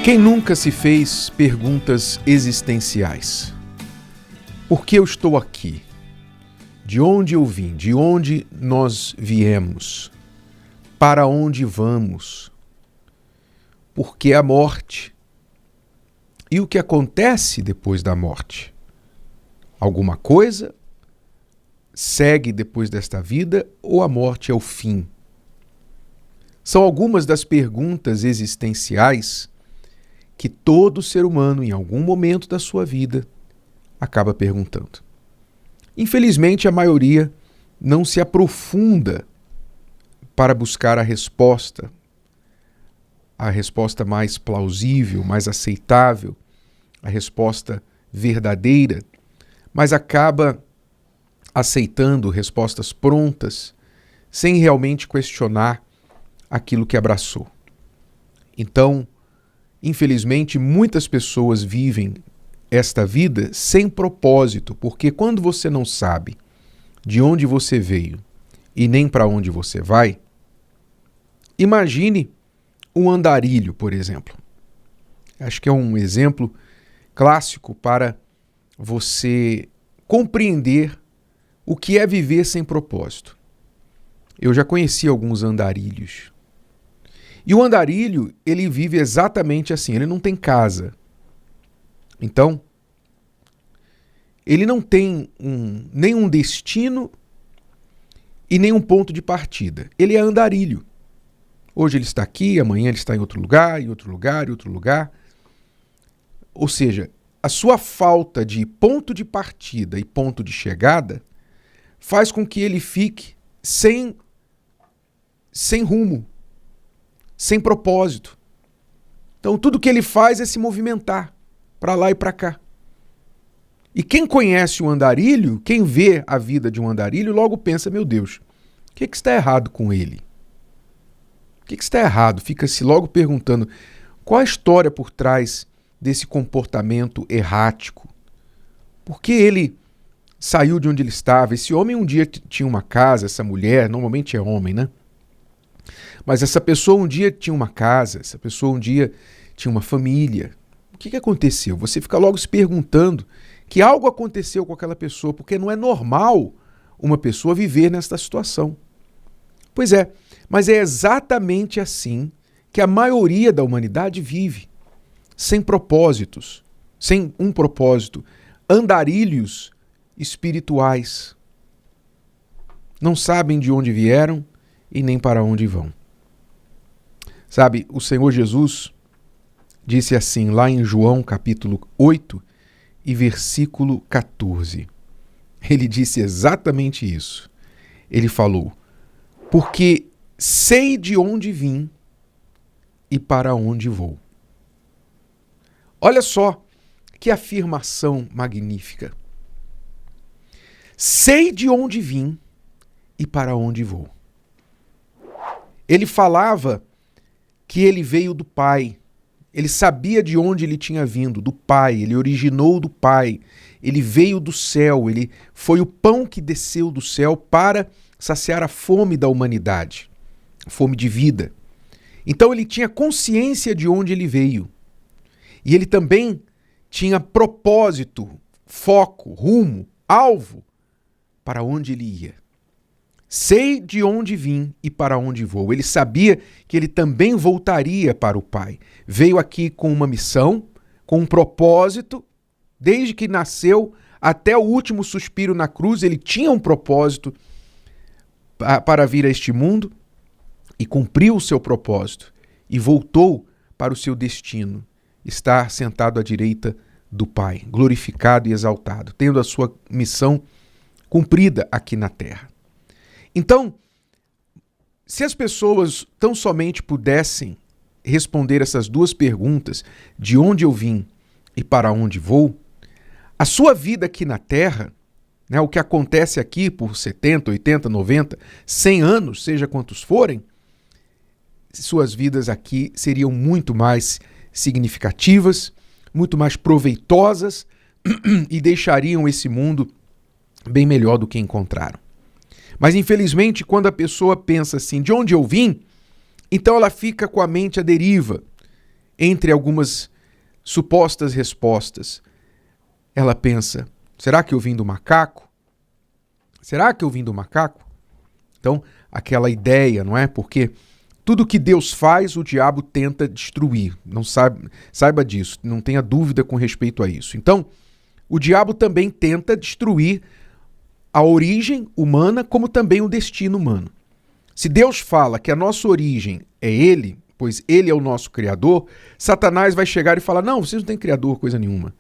Quem nunca se fez perguntas existenciais? Por que eu estou aqui? De onde eu vim? De onde nós viemos? Para onde vamos? Por que a morte? E o que acontece depois da morte? Alguma coisa segue depois desta vida ou a morte é o fim? São algumas das perguntas existenciais que todo ser humano, em algum momento da sua vida, acaba perguntando. Infelizmente, a maioria não se aprofunda para buscar a resposta mais plausível, mais aceitável, a resposta verdadeira, mas acaba aceitando respostas prontas, sem realmente questionar aquilo que abraçou. Então, infelizmente, muitas pessoas vivem esta vida sem propósito, porque quando você não sabe de onde você veio e nem para onde você vai, imagine um andarilho, por exemplo. Acho que é um exemplo clássico para você compreender o que é viver sem propósito. Eu já conheci alguns andarilhos. E o andarilho, ele vive exatamente assim, ele não tem casa. Então, ele não tem nenhum destino e nenhum ponto de partida. Ele é andarilho. Hoje ele está aqui, amanhã ele está em outro lugar, em outro lugar, em outro lugar. Ou seja, a sua falta de ponto de partida e ponto de chegada faz com que ele fique sem rumo, sem propósito. Então tudo que ele faz é se movimentar para lá e para cá. E quem conhece o andarilho, quem vê a vida de um andarilho, logo pensa, meu Deus, o que está errado com ele? O que está errado? Fica-se logo perguntando qual a história por trás desse comportamento errático. Por que ele saiu de onde ele estava? Esse homem um dia tinha uma casa, essa mulher, normalmente é homem, né? Mas essa pessoa um dia tinha uma casa, essa pessoa um dia tinha uma família. O que aconteceu? Você fica logo se perguntando que algo aconteceu com aquela pessoa, porque não é normal uma pessoa viver nesta situação. Pois é, mas é exatamente assim que a maioria da humanidade vive, sem propósitos, sem um propósito, andarilhos espirituais. Não sabem de onde vieram e nem para onde vão. Sabe, o Senhor Jesus disse assim lá em João capítulo 8 e versículo 14. Ele disse exatamente isso. Ele falou, porque sei de onde vim e para onde vou. Olha só que afirmação magnífica. Sei de onde vim e para onde vou. Ele falava que ele veio do Pai. Ele sabia de onde ele tinha vindo, do Pai. Ele originou do Pai. Ele veio do céu. Ele foi o pão que desceu do céu para saciar a fome da humanidade, a fome de vida. Então ele tinha consciência de onde ele veio. E ele também tinha propósito, foco, rumo, alvo para onde ele ia. Sei de onde vim e para onde vou. Ele sabia que ele também voltaria para o Pai. Veio aqui com uma missão, com um propósito. Desde que nasceu até o último suspiro na cruz, ele tinha um propósito para vir a este mundo e cumpriu o seu propósito. E voltou para o seu destino, estar sentado à direita do Pai, glorificado e exaltado, tendo a sua missão cumprida aqui na terra. Então, se as pessoas tão somente pudessem responder essas duas perguntas, de onde eu vim e para onde vou, a sua vida aqui na Terra, né, o que acontece aqui por 70, 80, 90, 100 anos, seja quantos forem, suas vidas aqui seriam muito mais significativas, muito mais proveitosas e deixariam esse mundo bem melhor do que encontraram. Mas, infelizmente, quando a pessoa pensa assim, de onde eu vim, então ela fica com a mente à deriva. entre algumas supostas respostas, ela pensa: será que eu vim do macaco? Será que eu vim do macaco? Então, aquela ideia, não é? Porque tudo que Deus faz, o diabo tenta destruir. Não saiba disso, não tenha dúvida com respeito a isso. Então, o diabo também tenta destruir a origem humana, como também o destino humano. Se Deus fala que a nossa origem é Ele, pois Ele é o nosso Criador, Satanás vai chegar e falar: não, vocês não têm Criador, coisa nenhuma.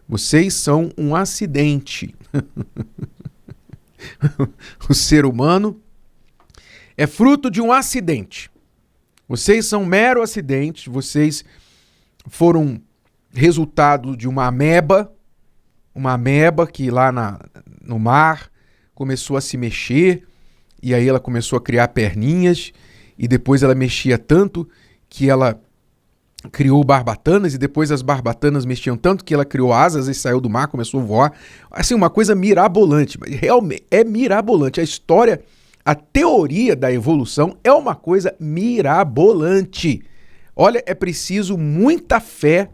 Vocês são um acidente. O ser humano é fruto de um acidente. Vocês são um mero acidente, vocês foram resultado de uma ameba que lá no mar começou a se mexer, e aí ela começou a criar perninhas, e depois ela mexia tanto que ela criou barbatanas, e depois as barbatanas mexiam tanto que ela criou asas e saiu do mar, começou a voar. Assim, uma coisa mirabolante, realmente é mirabolante. A história, a teoria da evolução é uma coisa mirabolante. Olha, é preciso muita fé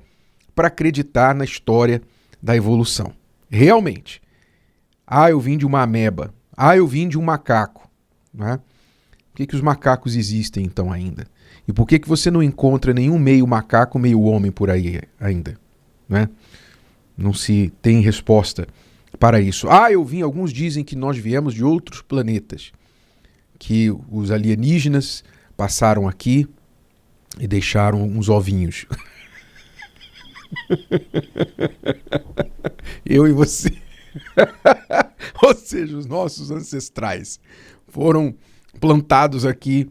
para acreditar na história da evolução. Realmente. Eu vim de uma ameba. Eu vim de um macaco. Não é? Por que os macacos existem então ainda? E por que você não encontra nenhum meio macaco, meio homem por aí ainda? Não é? Não se tem resposta para isso. Alguns dizem que nós viemos de outros planetas, que os alienígenas passaram aqui e deixaram uns ovinhos. Eu e você. Ou seja, os nossos ancestrais foram plantados aqui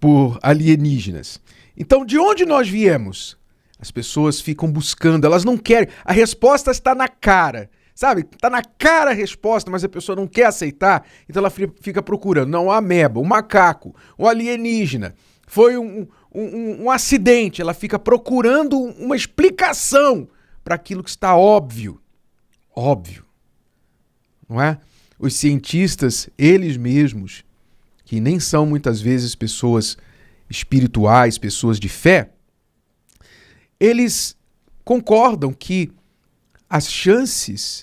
por alienígenas. Então, de onde nós viemos? As pessoas ficam buscando, elas não querem. A resposta está na cara, sabe? Está na cara a resposta, mas a pessoa não quer aceitar, então ela fica procurando. Não, a ameba, o macaco, o alienígena, foi um acidente. Ela fica procurando uma explicação para aquilo que está óbvio. Óbvio. Não é? Os cientistas, eles mesmos, que nem são muitas vezes pessoas espirituais, pessoas de fé, eles concordam que as chances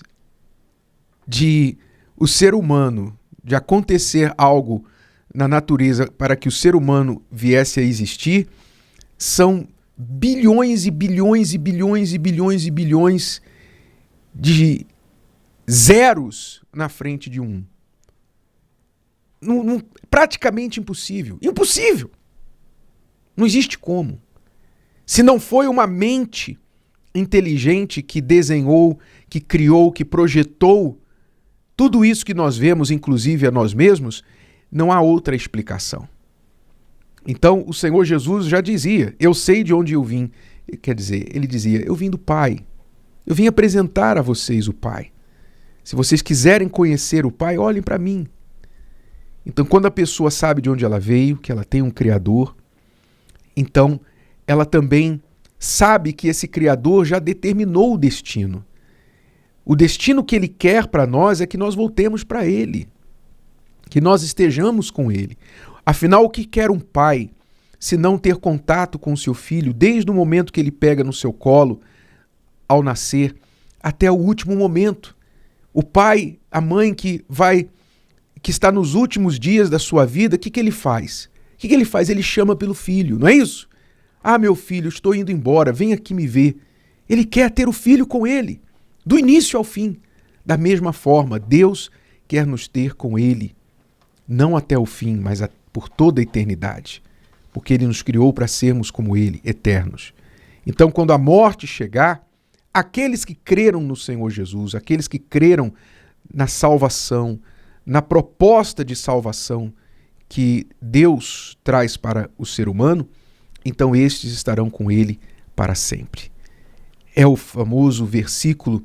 de o ser humano, de acontecer algo na natureza para que o ser humano viesse a existir, são bilhões e bilhões e bilhões e bilhões e bilhões de zeros na frente de um. Praticamente impossível. Impossível! Não existe como. Se não foi uma mente inteligente que desenhou, que criou, que projetou tudo isso que nós vemos, inclusive a nós mesmos, não há outra explicação. Então, o Senhor Jesus já dizia: eu sei de onde eu vim. Quer dizer, ele dizia: eu vim do Pai. Eu vim apresentar a vocês o Pai. Se vocês quiserem conhecer o Pai, olhem para mim. Então, quando a pessoa sabe de onde ela veio, que ela tem um Criador, então ela também sabe que esse Criador já determinou o destino. O destino que Ele quer para nós é que nós voltemos para Ele, que nós estejamos com Ele. Afinal, o que quer um pai se não ter contato com o seu filho desde o momento que ele pega no seu colo, ao nascer, até o último momento? O pai, a mãe que está nos últimos dias da sua vida, o que ele faz? O que ele faz? Ele chama pelo filho, não é isso? Meu filho, estou indo embora, vem aqui me ver. Ele quer ter o filho com ele, do início ao fim. Da mesma forma, Deus quer nos ter com ele, não até o fim, mas por toda a eternidade, porque Ele nos criou para sermos como Ele, eternos. Então, quando a morte chegar, aqueles que creram no Senhor Jesus, aqueles que creram na salvação, na proposta de salvação que Deus traz para o ser humano, então estes estarão com Ele para sempre. É o famoso versículo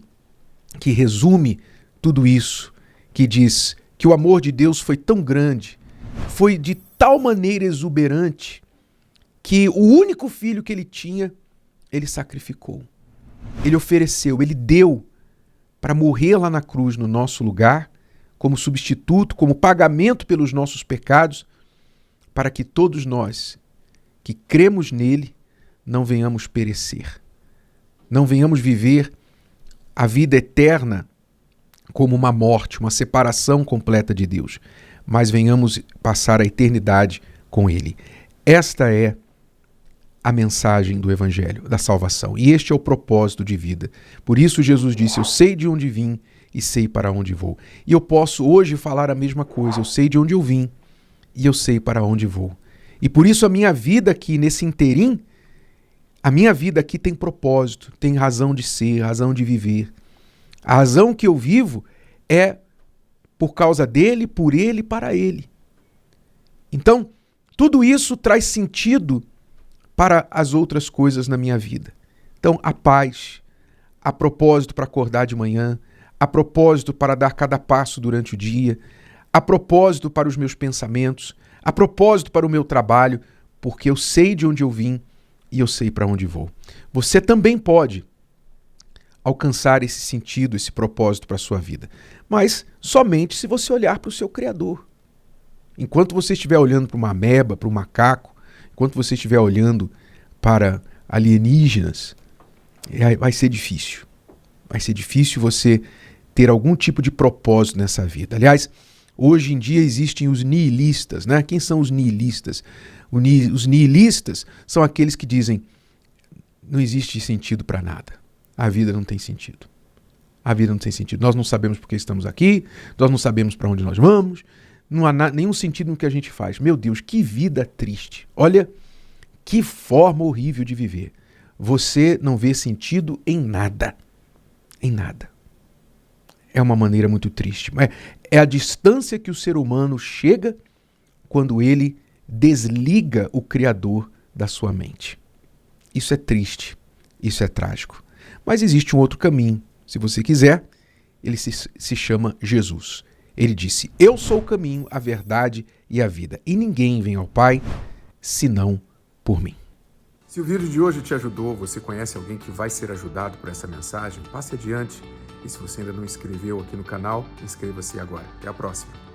que resume tudo isso, que diz que o amor de Deus foi tão grande, foi de tal maneira exuberante, que o único filho que ele tinha, ele sacrificou. Ele ofereceu, ele deu para morrer lá na cruz no nosso lugar, como substituto, como pagamento pelos nossos pecados, para que todos nós que cremos nele não venhamos perecer. Não venhamos viver a vida eterna como uma morte, uma separação completa de Deus, mas venhamos passar a eternidade com Ele. Esta é a mensagem do Evangelho, da salvação. E este é o propósito de vida. Por isso Jesus disse, eu sei de onde vim e sei para onde vou. E eu posso hoje falar a mesma coisa, eu sei de onde eu vim e eu sei para onde vou. E por isso a minha vida aqui, nesse interim, a minha vida aqui tem propósito, tem razão de ser, razão de viver. A razão que eu vivo é por causa dele, por ele e para ele. Então, tudo isso traz sentido para as outras coisas na minha vida. Então, a paz, a propósito para acordar de manhã, a propósito para dar cada passo durante o dia, a propósito para os meus pensamentos, a propósito para o meu trabalho, porque eu sei de onde eu vim e eu sei para onde vou. Você também pode alcançar esse sentido, esse propósito para a sua vida, mas somente se você olhar para o seu Criador. Enquanto você estiver olhando para uma ameba, para um macaco, enquanto você estiver olhando para alienígenas, vai ser difícil. Vai ser difícil você ter algum tipo de propósito nessa vida. Aliás, hoje em dia existem os nihilistas, né? Quem são os nihilistas? Os nihilistas são aqueles que dizem não existe sentido para nada. A vida não tem sentido. A vida não tem sentido. Nós não sabemos por que estamos aqui, nós não sabemos para onde nós vamos, não há nenhum sentido no que a gente faz. Meu Deus, que vida triste. Olha, que forma horrível de viver. Você não vê sentido em nada. Em nada. É uma maneira muito triste. É a distância que o ser humano chega quando ele desliga o Criador da sua mente. Isso é triste. Isso é trágico. Mas existe um outro caminho. Se você quiser, ele se chama Jesus. Ele disse, eu sou o caminho, a verdade e a vida. E ninguém vem ao Pai, senão por mim. Se o vídeo de hoje te ajudou, você conhece alguém que vai ser ajudado por essa mensagem, passe adiante. E se você ainda não inscreveu aqui no canal, inscreva-se agora. Até a próxima.